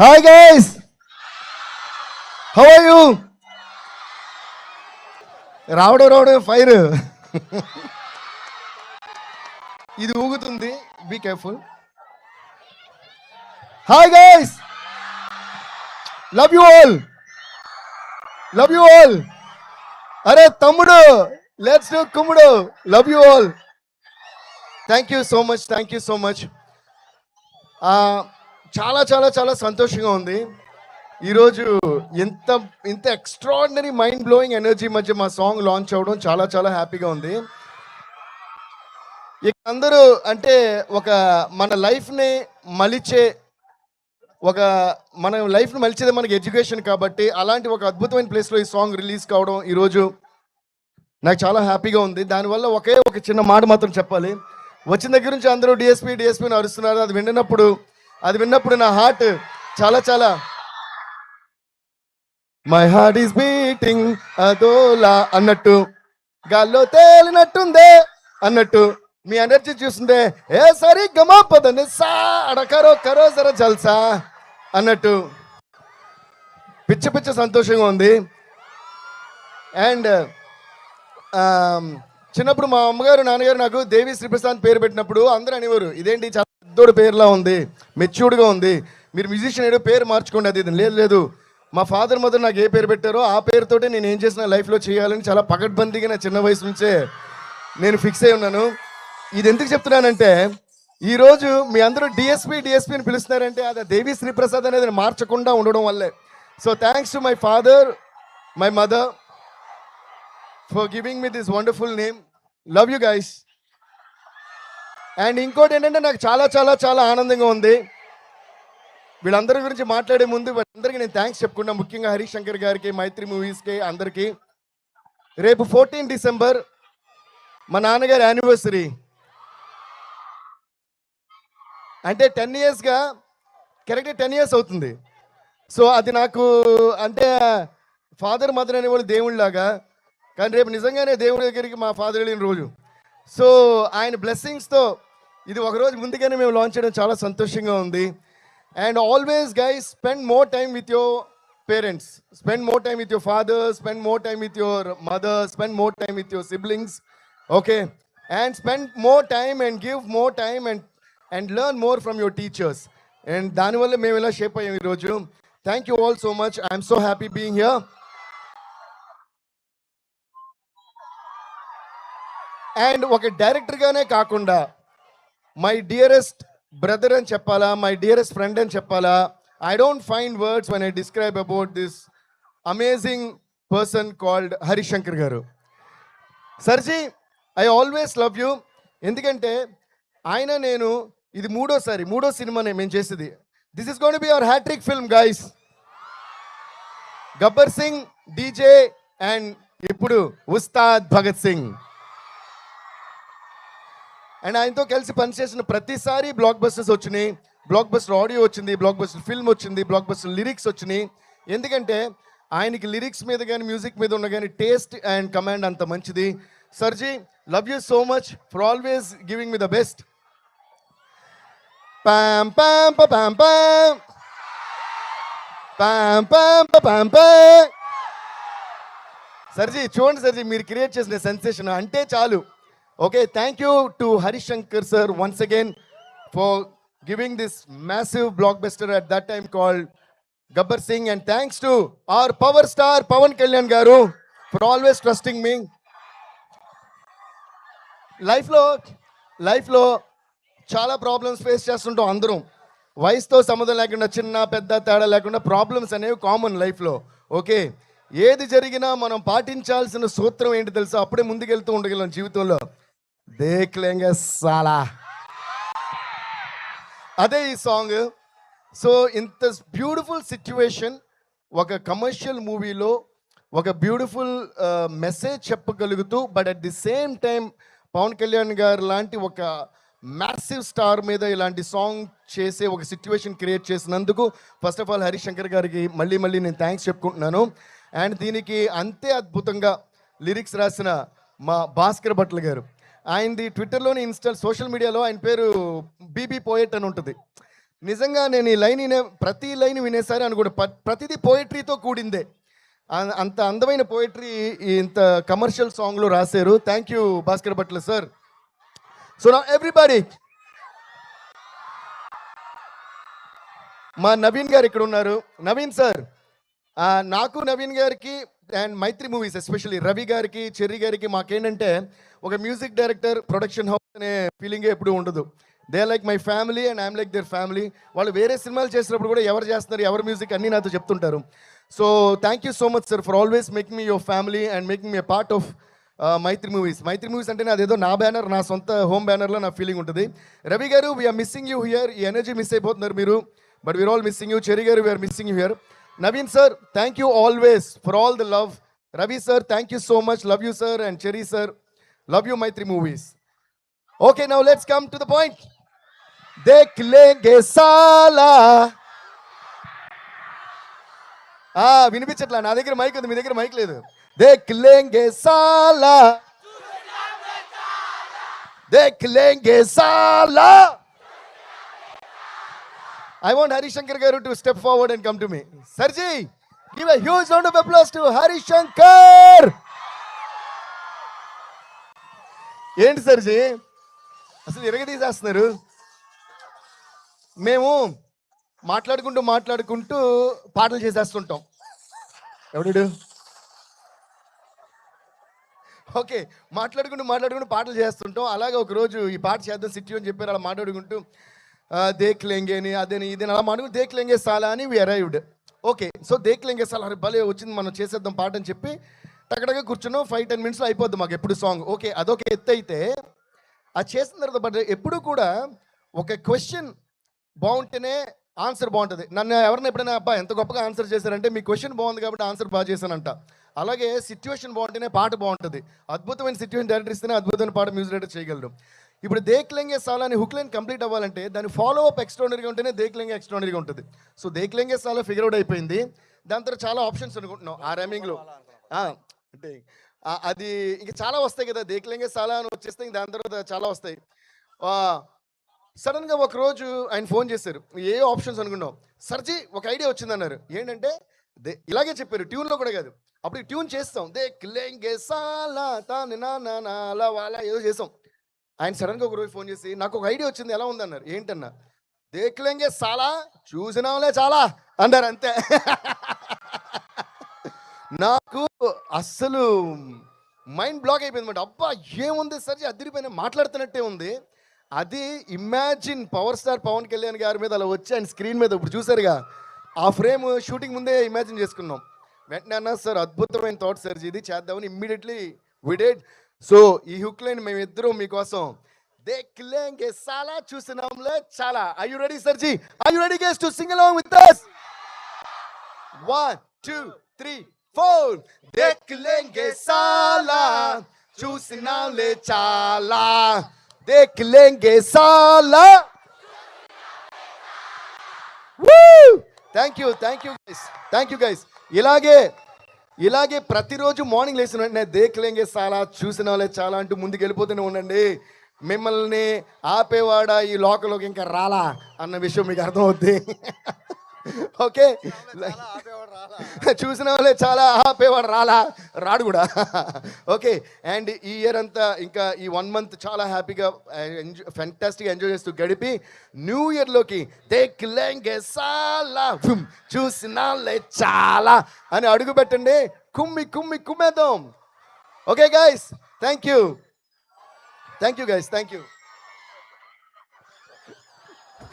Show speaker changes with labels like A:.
A: Hi guys, how are you? రావడం fire ఇది ఊగుతుంది. Be careful. Hi guys, love you all, love you all. అరే తమ్ముడు, let's do కుమ్ముడు. లవ్ యూ ఆల్. Thank you so much, thank you so much. చాలా చాలా చాలా సంతోషంగా ఉంది ఈరోజు. ఇంత ఇంత ఎక్స్ట్రాడినరీ మైండ్ బ్లోయింగ్ ఎనర్జీ మధ్య మా సాంగ్ లాంచ్ అవ్వడం చాలా చాలా హ్యాపీగా ఉంది. ఇక అందరూ అంటే ఒక మన లైఫ్ని మలిచే మన లైఫ్ని మలిచేది మనకి ఎడ్యుకేషన్ కాబట్టి అలాంటి ఒక అద్భుతమైన ప్లేస్లో ఈ సాంగ్ రిలీజ్ కావడం ఈరోజు నాకు చాలా హ్యాపీగా ఉంది. దానివల్ల ఒకే ఒక చిన్న మాట మాత్రం చెప్పాలి. వచ్చిన దగ్గర నుంచి అందరూ డిఎస్పీని అరుస్తున్నారు. అది విన్నప్పుడు నా హార్ట్ చాలా చాలా మై హార్ట్ ఈస్ బీటింగ్ అదోలా అన్నట్టు, గాల్లో తేలినట్టుందే అన్నట్టు, మీ ఎనర్జీ చూస్తుందే ఏ సరి గమా పదని సా అడకరో కరో జర జల్సా అన్నట్టు పిచ్చ సంతోషంగా ఉంది. అండ్ చిన్నప్పుడు మా అమ్మగారు నాన్నగారు నాకు దేవి శ్రీప్రసాద్ పేరు పెట్టినప్పుడు అందరూ అనేవారు, ఇదేంటి చాలా పెద్దోడు పేరులా ఉంది, మెచ్యూర్డ్గా ఉంది, మీరు మ్యూజిషియన్ ఏదో పేరు మార్చుకోండి. అది లేదు, మా ఫాదర్ మదర్ నాకు ఏ పేరు పెట్టారో ఆ పేరుతోటే నేను ఏం చేసిన లైఫ్లో చేయాలని చాలా పకడ్బందీగా నా చిన్న వయసు నుంచే నేను ఫిక్స్ అయి ఉన్నాను. ఇది ఎందుకు చెప్తున్నానంటే ఈరోజు మీ అందరూ డిఎస్పీని పిలుస్తున్నారంటే అది దేవి శ్రీప్రసాద్ అనేది మార్చకుండా ఉండడం వల్లే. So thanks to my father, my mother for giving me this wonderful name. Love you guys. And ఇంకోటి ఏంటంటే నాకు చాలా చాలా చాలా ఆనందంగా ఉంది. వీళ్ళందరి గురించి మాట్లాడే ముందు వీళ్ళందరికీ నేను థ్యాంక్స్ చెప్పుకున్నా, ముఖ్యంగా హరీష్ శంకర్ గారికి, మైత్రి మూవీస్కి అందరికీ. రేపు 14 డిసెంబర్ మా నాన్నగారి యానివర్సరీ. అంటే 10 ఇయర్స్గా కరెక్ట్గా 10 ఇయర్స్ అవుతుంది. సో అది నాకు అంటే ఫాదర్ మదర్ అనేవాళ్ళు దేవుళ్ళలాగా, కానీ రేపు నిజంగానే దేవుడి దగ్గరికి మా ఫాదర్ వెళ్ళిన రోజు. సో ఆయన బ్లెస్సింగ్స్తో ఇది ఒకరోజు ముందుగానే మేము లాంచ్ చేయడం చాలా సంతోషంగా ఉంది. And always guys, spend more time with your parents, spend more time with your father, spend more time with your mother, spend more time with your siblings, okay, and spend more time and give more time and learn more from your teachers. And danivalla mem ila shape ayyam ee roju. Thank you all so much. I am so happy being here. And oka director gaane kaakunda my dearest brother అని చెప్పాలా, my dearest friend అని చెప్పాలా, I don't find words when I describe about this amazing person called Harish Shankar garu. సర్జీ, I always love you. ఎందుకంటే ఆయన నేను ఇది మూడో సినిమానే మేము చేసేది. This is gonna be our hattrick film guys. Gabbar Singh, DJ and ఇప్పుడు ఉస్తాద్ భగత్ సింగ్. అండ్ ఆయనతో కలిసి పనిచేసిన ప్రతిసారి బ్లాక్ బస్టర్స్ వచ్చినాయి, బ్లాక్ బస్టర్ ఆడియో వచ్చింది, బ్లాక్ బస్టర్ ఫిల్మ్ వచ్చింది, బ్లాక్ బస్టర్ లిరిక్స్ వచ్చినాయి. ఎందుకంటే ఆయనకి లిరిక్స్ మీద కానీ మ్యూజిక్ మీద ఉన్న కానీ టేస్ట్ అండ్ కమాండ్ అంత మంచిది. Sir ji, love you so much for always giving me the best. పామ్ పామ్ పామ్ పామ్ పామ్ పామ్ పామ్ పామ్. సర్జీ చూడండి, సర్జీ మీరు క్రియేట్ చేసిన సెన్సేషన్ అంటే చాలు. Okay, thank you to Harish Shankar sir once again for giving this massive blockbuster at that time called Gabbar Singh, and thanks to our power star Pawan Kalyan garu for always trusting me. Life lo చాలా problems face చేస్తుంటాం అందరం. వయసుతో సంబంధం లేకుండా, చిన్న పెద్ద తేడా లేకుండా ప్రాబ్లమ్స్ అనేవి కామన్ లైఫ్లో. ఓకే, ఏది జరిగినా మనం పాటించాల్సిన సూత్రం ఏంటి తెలుసా? అప్పుడే ముందుకెళ్తూ ఉండగలం జీవితంలో. దేఖ్లేంగే సాలా, అదే ఈ సాంగ్. సో ఇంత బ్యూటిఫుల్ సిచ్యువేషన్, ఒక కమర్షియల్ మూవీలో ఒక బ్యూటిఫుల్ మెసేజ్ చెప్పగలుగుతూ, but at the same time Pawan Kalyan గారు లాంటి ఒక మ్యాసివ్ స్టార్ మీద ఇలాంటి సాంగ్ చేసే ఒక సిచ్యువేషన్ క్రియేట్ చేసినందుకు first of all Harish Shankar గారికి మళ్ళీ నేను థ్యాంక్స్ చెప్పుకుంటున్నాను. అండ్ దీనికి అంతే అద్భుతంగా లిరిక్స్ రాసిన మా భాస్కర్ భట్ల గారు, ఆయనది ట్విట్టర్లోని సోషల్ మీడియాలో ఆయన పేరు బీబీ పోయెట్ అని ఉంటుంది. నిజంగా నేను ఈ లైన్ ప్రతి లైన్ వినేసారి అనుకోండి, ప్రతిదీ పోయిటరీతో కూడిందే. అంత అందమైన పోయిటరీ ఇంత కమర్షియల్ సాంగ్లో రాశారు. Thank you Bhaskar Bhatla sir. So నా ఎవ్రీబడి, మా నవీన్ గారు ఇక్కడ ఉన్నారు. నవీన్ సార్, నాకు నవీన్ గారికి and Mythri Movies especially Ravi గారికి, చెర్రీ గారికి మాకేంటంటే ఒక మ్యూజిక్ డైరెక్టర్, ప్రొడక్షన్ హౌస్ అనే ఫీలింగే ఎప్పుడూ ఉండదు. They like my family and I'm like their family. వాళ్ళు వేరే సినిమాలు చేసినప్పుడు కూడా ఎవరు చేస్తున్నారు, ఎవరి మ్యూజిక్ అన్నీ నాతో చెప్తుంటారు. So thank you so much sir for always making me your family and making me a part of Mythri Movies. Mythri Movies అంటే అదేదో నా బ్యానర్, నా సొంత హోమ్ బ్యానర్లో నా ఫీలింగ్ ఉంటుంది. రవి గారు, వీఆర్ మిస్సింగ్ యూ హియర్. ఈ ఎనర్జీ మిస్ అయిపోతున్నారు మీరు, but we are all missing you. Cherry గారు, we are missing you here. Naveen sir, thank you always for all the love. Ravi sir, thank you so much, love you sir. And Cherry sir, love you Mythri Movies. Okay, now let's come to the point. దేఖ్ లేంగే సాలా. వినిపించట్లా, నా దగ్గర mic ఉంది, మీ దగ్గర mic లేదు. దేఖ్ లేంగే సాలా, దేఖ్ లేంగే సాలా. I want Hari Shankar garu to step forward and come to me. Sarji, give a huge round of applause to Hari Shankar. ఏంటి సర్జీ అసలు ఎరగదీసేస్తున్నారు? మేము మాట్లాడుకుంటూ పాటలు చేసేస్తుంటాం. ఎవడు? ఓకే, మాట్లాడుకుంటూ పాటలు చేస్తుంటాం. అలాగే ఒకరోజు ఈ పాట చేద్దాం సిట్టి అని చెప్పారు. అలా మాట్లాడుకుంటూ దేఖ్ లేంగే అని అదని ఇదని అలా మాట్లాడుకుంటూ దేఖ్ లేంగే సాలా అని వి అరైవ్డ్. ఓకే, సో దేఖ్ లేంగే సాలా భలే వచ్చింది, మనం చేసేద్దాం పాట అని చెప్పి టక్కడగా కూర్చున్నాం. 5-10 minutesలో అయిపోద్ది మాకు ఎప్పుడు సాంగ్. ఓకే, అదొక ఎత్తు అయితే అది చేసిన తర్వాత, బట్ ఎప్పుడు కూడా ఒక క్వశ్చన్ బాగుంటేనే ఆన్సర్ బాగుంటుంది. నన్ను ఎవరైనా ఎప్పుడైనా అబ్బా ఎంత గొప్పగా ఆన్సర్ చేశారంటే మీ క్వశ్చన్ బాగుంది కాబట్టి ఆన్సర్ బాగా చేశానంట. అలాగే సిచ్యువేషన్ బాగుంటేనే పాట బాగుంటుంది. అద్భుతమైన సిచ్యువేషన్ డైరెక్టర్ ఇస్తేనే అద్భుతమైన పాట మ్యూజిక్ డైరెక్టర్ చేయగలరు. ఇప్పుడు దేఖ్ లేంగే సాలా అని హుక్ లైన్ కంప్లీట్ అవ్వాలంటే దాని ఫాలో అప్ ఎక్స్ట్రాడినరీగా ఉంటేనే దేఖ్ లేంగే ఎక్స్ట్రాడినరీగా ఉంటుంది. సో దేఖ్ లేంగే సాలా ఫిగర్ అవుట్ అయిపోయింది. దాని తర్వాత చాలా ఆప్షన్స్ అనుకుంటున్నాం ఆ రైమింగ్లో. అంటే అది ఇంక చాలా వస్తాయి కదా, దేఖ్ లేంగే సాలా అని వచ్చేస్తే ఇంక దాని తర్వాత చాలా వస్తాయి. సడన్గా ఒకరోజు ఆయన ఫోన్ చేశారు. ఏ ఆప్షన్స్ అనుకున్నాం, సర్జీ ఒక ఐడియా వచ్చిందన్నారు. ఏంటంటే ఇలాగే చెప్పారు, ట్యూన్లో కూడా కాదు. అప్పుడు ట్యూన్ చేస్తాం, దేఖ్ లేంగే సాలా తానా అలా వాలా ఏదో చేసాం. ఆయన సడన్గా ఒకరోజు ఫోన్ చేసి నాకు ఒక ఐడియా వచ్చింది, ఎలా ఉందన్నారు. ఏంటన్నా, దేఖ్ లేంగే సాలా చూసినాంలే చాలా అన్నారు, అంతే. నాకు అస్సలు మైండ్ బ్లాక్ అయిపోయింది అనమాట. అబ్బా ఏముంది సర్జీ, అదిరిపోయిన మాట్లాడుతున్నట్టే ఉంది. అది imagine power star Pawan Kalyan గారి మీద అలా వచ్చి ఆయన స్క్రీన్ మీద ఇప్పుడు చూసారుగా, ఆ ఫ్రేమ్ షూటింగ్ ముందే ఇమాజిన్ చేసుకున్నాం. వెంటనే అన్నా సార్ అద్భుతమైన థాట్ సర్జీ, ఇది చేద్దామని ఇమ్మీడియట్లీ వి డిడ్. సో ఈ హుక్ లైన్ మేము ఇద్దరం మీకోసం దేఖ్ లేంగే సాలా చూసినాంలే చాలా. Are you ready sir ji? Are you ready guys to sing along with us? 1 2 3 4. దేఖ్ లేంగే సాలా చూసినాంలే చాలా, దేఖ్ లేంగే సాలా. Thank you guys. ఇలాగే ప్రతిరోజు మార్నింగ్ లేచిన వెంటనే దేఖ్ లేంగే సాలా చూసిన వాళ్ళే చాలా అంటూ ముందుకు వెళ్ళిపోతూనే ఉండండి. మిమ్మల్ని ఆపేవాడా ఈ లోకంలోకి ఇంకా రాలా అన్న విషయం మీకు అర్థమవుద్ది. ఓకే, చూసిన వాళ్ళే చాలా, ఆపేవాడు రాడు కూడా. ఓకే, అండ్ ఈ ఇయర్ అంతా ఇంకా ఈ 1 month చాలా హ్యాపీగా ఫ్యాంటాస్టిక్గా ఎంజాయ్ చేస్తూ గడిపి న్యూ ఇయర్లోకి దేఖ్ లేంగే సాలా చూసిన వాళ్ళే చాలా అని అడుగు పెట్టండి. కుమ్మేద్దాం. Okay guys, thank you guys, thank you.